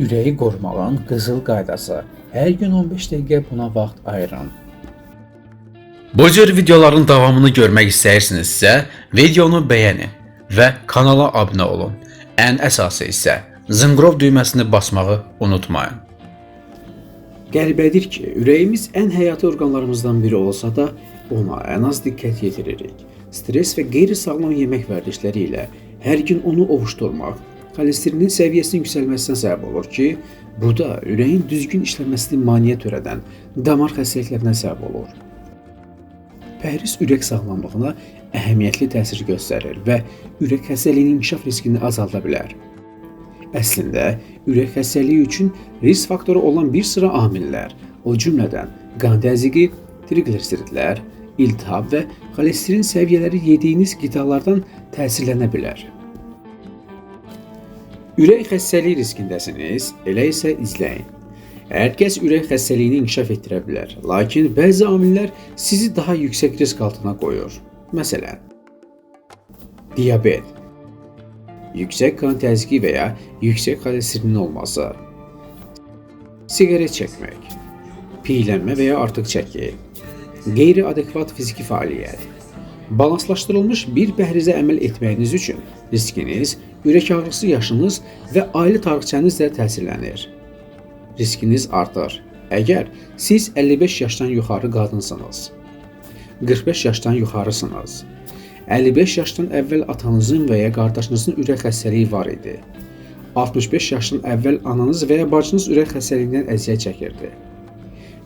Ürəyi qorumağın qızıl qaydası. Hər gün 15 dəqiqə buna vaxt ayırın. Bu cür videoların davamını görmək istəyirsinizsə, videonu bəyənin və kanala abunə olun. Ən əsası isə zınqrov düyməsini basmağı unutmayın. Qəribədir ki, ürəyimiz ən həyati orqanlarımızdan biri olsa da, ona ən az diqqət yetiririk. Stres və qeyri-sağlam yemək vərdişləri ilə hər gün onu ovuşdurmaq, xolesterinin səviyyəsinin yüksəlməsinə səbəb olur ki, bu da ürəyin düzgün işləməsini maneə törədən damar xəstəliklərinə səbəb olur. Pəhriz ürək sağlamlığına əhəmiyyətli təsir göstərir və ürək xəstəliyinin inkişaf riskini azalda bilər. Əslində, ürək xəstəliyi üçün risk faktoru olan bir sıra amillər, o cümlədən qan təzyiqi, triqliseridlər, iltihab və xolesterin səviyyələri yediyiniz qidalardan təsirlənə bilər. Ürək xəstəliyi riskindəsiniz, elə isə izləyin. Hər kəs ürək xəstəliyini inkişaf etdirə bilər, lakin bəzi amillər sizi daha yüksək risk altına qoyur. Məsələn, diabet, yüksək qan təzyiqi və ya yüksək xolesterinin olması, siqaret çəkmək, piylənmə və ya artıq çəki, qeyri-adekvat fiziki fəaliyyət. Balanslaşdırılmış bir pəhrizə əməl etməyiniz üçün riskiniz, ürək ağrısı yaşınız və ailə tarixçənizlə təsirlənir. Riskiniz artır. Əgər siz 55 yaşdan yuxarı qadınsınız, 45 yaşdan yuxarısınız, 55 yaşdan əvvəl atanızın və ya qardaşınızın ürək xəstəliyi var idi, 65 yaşdan əvvəl ananız və ya bacınız ürək xəstəliyindən əziyyət çəkirdi.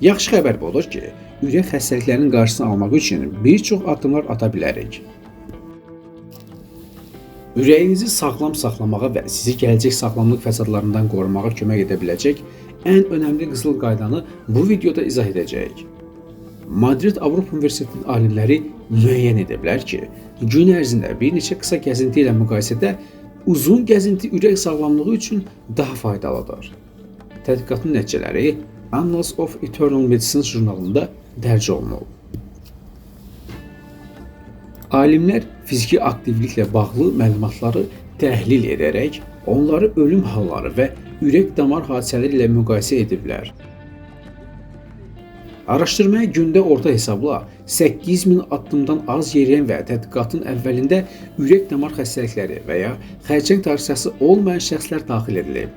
Yaxşı xəbər budur ki, ürək xəstəliklərinin qarşısını almaq üçün bir çox addımlar ata bilərik. Ürəyinizi sağlam saxlamağa və sizi gələcək sağlamlıq fəsadlarından qorumağa kömək edə biləcək ən önəmli qızıl qaydanı bu videoda izah edəcəyik. Madrid Avropa Universitetinin alimləri müəyyən ediblər ki, gün ərzində bir neçə qısa gəzinti ilə müqayisədə uzun gəzinti ürək sağlamlığı üçün daha faydalıdır. Tədqiqatın nəticələri Annals of Internal Medicine jurnalında dərc olunub. Alimlər fiziki aktivliklə bağlı məlumatları təhlil edərək, onları ölüm halları və ürək damar hadisələri ilə müqayisə ediblər. Araşdırmaya gündə orta hesabla 8000 addımdan az yeriyən və tədqiqatın əvvəlində ürək damar xəstəlikləri və ya xərçəng tarixçəsi olmayan şəxslər daxil edilib.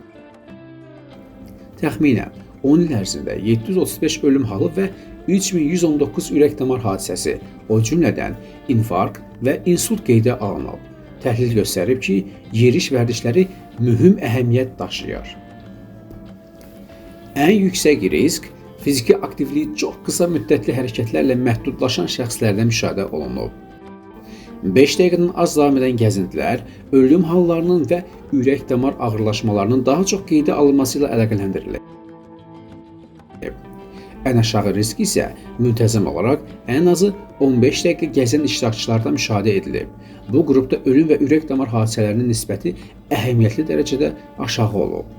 Təxminən 10 il ərzində 735 ölüm halı və 3119 ürək damar hadisəsi, o cümlədən infarkt və insult qeydə alınıb. Təhlil göstərib ki, yeriş vərdişləri mühüm əhəmiyyət daşıyır. Ən yüksək risk fiziki aktivliyi çox qısa müddətli hərəkətlərlə məhdudlaşan şəxslərdə müşahidə olunub. 5 dəqiqədən az davam edən gəzintilər ölüm hallarının və ürək damar ağırlaşmalarının daha çox qeydə alınması ilə əlaqələndirilib. Ən aşağı risk isə müntəzəm olaraq ən azı 15 dəqiqə gəzən iştirakçılarda müşahidə edilib. Bu qrupda ölüm və ürək damar hadisələrinin nisbəti əhəmiyyətli dərəcədə aşağı olub.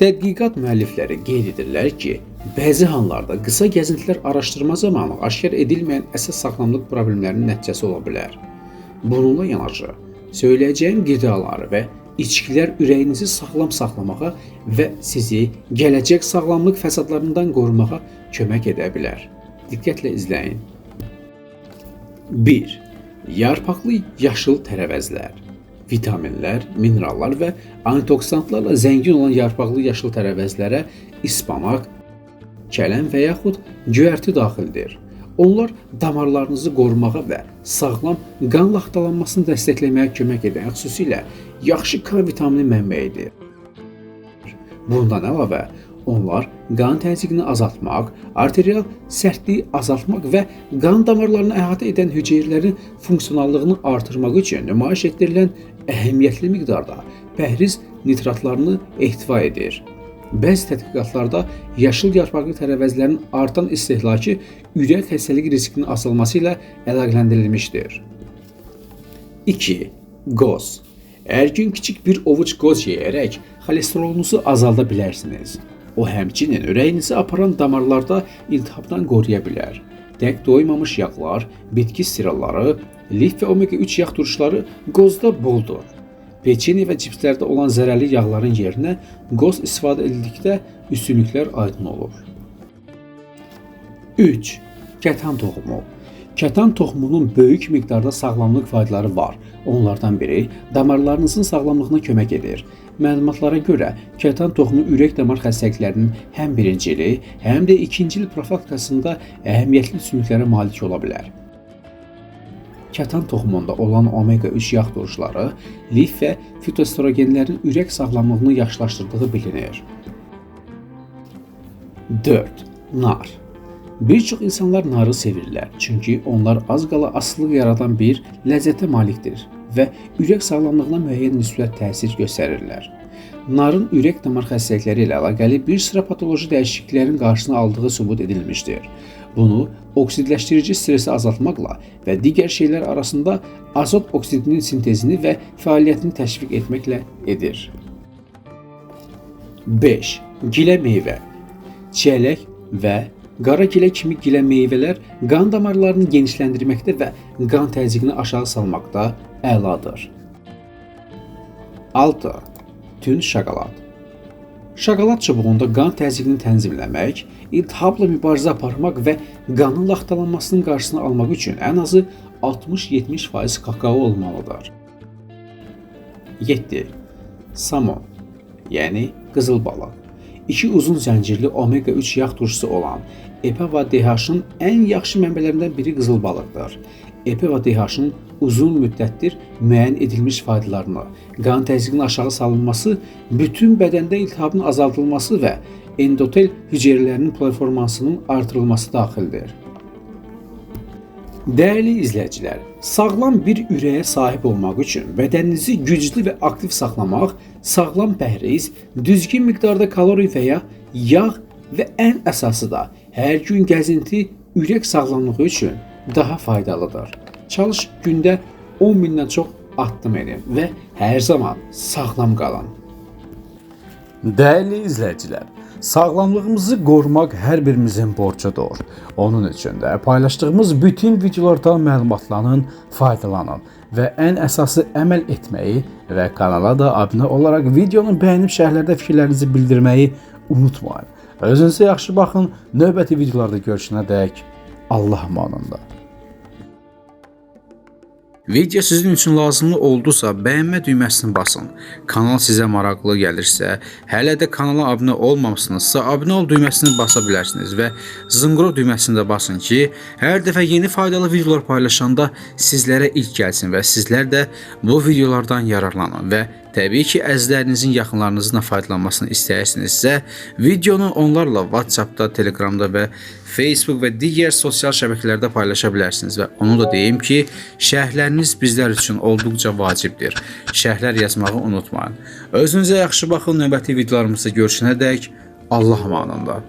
Tədqiqat müəllifləri qeyd edirlər ki, bəzi hallarda qısa gəzintilər araşdırma zamanı aşkar edilməyən əsas sağlamlıq problemlərinin nəticəsi ola bilər. Bununla yanaşı, söyləyəcəyim qidaları və içkilər ürəyinizi sağlam saxlamağa və sizi gələcək sağlamlıq fəsadlarından qorumağa kömək edə bilər. Diqqətlə izləyin. 1. Yarpaqlı yaşıl tərəvəzlər. Vitaminlər, minerallar və antioksidanlarla zəngin olan yarpaqlı yaşıl tərəvəzlərə ispanaq, kələm və yaxud göyərti daxildir. Onlar damarlarınızı qorumağa və sağlam qan laxtalanmasını dəstəkləməyə kömək edən xüsusilə yaxşı K vitamini mənbəyidir. Bundan əlavə, onlar qan təzyiqini azaltmaq, arterial sərtliyi azaltmaq və qan damarlarını əhatə edən hüceyrələrin funksionallığını artırmaq üçün nümayiş etdirilən əhəmiyyətli miqdarda pəhriz nitratlarını ehtiva edir. Bəzi tədqiqatlarda yaşıl yarpaqlı tərəvəzlərin artan istehlakı ürək xəstəliyi riskinin azalması ilə əlaqələndirilmişdir. 2. Qoz. Hər gün kiçik bir ovuc qoz yeyərək xolesterolunuzu azalda bilərsiniz. O həmçinin ürəyinizi aparan damarlarda iltihabdan qoruya bilər. Tək doymamış yağlar, bitki siralları, lif və omega 3 yağ turşuları qozda boldur. Peçeni və cipslərdə olan zərərli yağların yerinə qoz istifadə edildikdə üstünlüklər aydın olur. 3. Kətan toxumu. Kətan toxumunun böyük miqdarda sağlamlıq faydaları var. Onlardan biri damarlarınızın sağlamlığına kömək edir. Məlumatlara görə kətan toxumu ürək-damar xəstəliklərinin həm birinci ili, həm də ikinci il profilaktikasında əhəmiyyətli üstünlüklərə malik ola bilər. Kətan toxumunda olan omega-3 yağ turşuları lif və fitoestrogenlərin ürək sağlamlığını yaxşılaşdırdığı bilinir. 4. Nar. Bir çox insanlar narı sevirlər, çünki onlar az qala asılılıq yaradan bir ləzzətə malikdir və ürək sağlamlığına müəyyən müsbət təsir göstərirlər. Narın ürək-damar xəstəlikləri ilə əlaqəli bir sıra patoloji dəyişikliklərin qarşısını aldığı sübut edilmişdir. Bunu oksidləşdirici stresi azaltmaqla və digər şeylər arasında azot oksidinin sintezini və fəaliyyətini təşviq etməklə edir. 5. Gilə meyvə. Çiyələk və qara gilə kimi gilə meyvələr qan damarlarını genişləndirməkdə və qan təzyiqini aşağı salmaqda əladır. 6. Tünd şokolad. Şokolad çubuğunda qan təzyiqini tənzimləmək, iltihabla mübarizə aparmaq və qanın laxtalanmasının qarşısını almaq üçün ən azı 60-70% kakao olmalıdır. 7. Samon, yəni qızıl balıq. 2 uzun zəncirli omega-3 yağ turşusu olan EPA və DHA-ın ən yaxşı mənbələrindən biri qızıl balıqdır. EPA və DHA-ın uzun müddətdir müəyyən edilmiş faydalarını, qan təzyiqinin aşağı salınması, bütün bədəndə iltihabın azaldılması və endotel hüceyrələrinin performansının artırılması daxildir. Dəyərli izləyicilər, sağlam bir ürəyə sahib olmaq üçün bədəninizi güclü və aktiv saxlamaq, sağlam pəhriz, düzgün miqdarda kalori və ya yağ və ən əsası da hər gün gəzinti ürək sağlamlığı üçün daha faydalıdır. Çalış gündə 10 mindən çox addım edin və hər zaman sağlam qalın. Dəyərli izləyicilər, sağlamlığımızı qorumaq hər birimizin borcudur. Onun üçün də paylaşdığımız bütün videolardan məlumatlanın, faydalanın və ən əsası əməl etməyi və kanala da abunə olaraq videonu bəyənib şərhlərdə fikirlərinizi bildirməyi unutmayın. Özünüzə yaxşı baxın, növbəti videolarda görüşənədək Allah amanında. Video sizin üçün lazımlı oldusa bəyənmə düyməsini basın. Kanal sizə maraqlı gəlirsə, hələ də kanala abunə olmamışsınızsa abunə ol düyməsini basa bilərsiniz və zınqrov düyməsini də basın ki, hər dəfə yeni faydalı videolar paylaşanda sizlərə ilk gəlsin və sizlər də bu videolardan yararlanın və təbii ki, əzizlərinizin yaxınlarınızın faydalanmasını istəyirsinizsə, videonu onlarla WhatsAppda, Telegramda və Facebook və digər sosial şəbəkələrdə paylaşa bilərsiniz və onu da deyim ki, şərhləriniz bizlər üçün olduqca vacibdir. Şərhlər yazmağı unutmayın. Özünüzə yaxşı baxın, növbəti videolarımızda görüşənədək Allah amanında.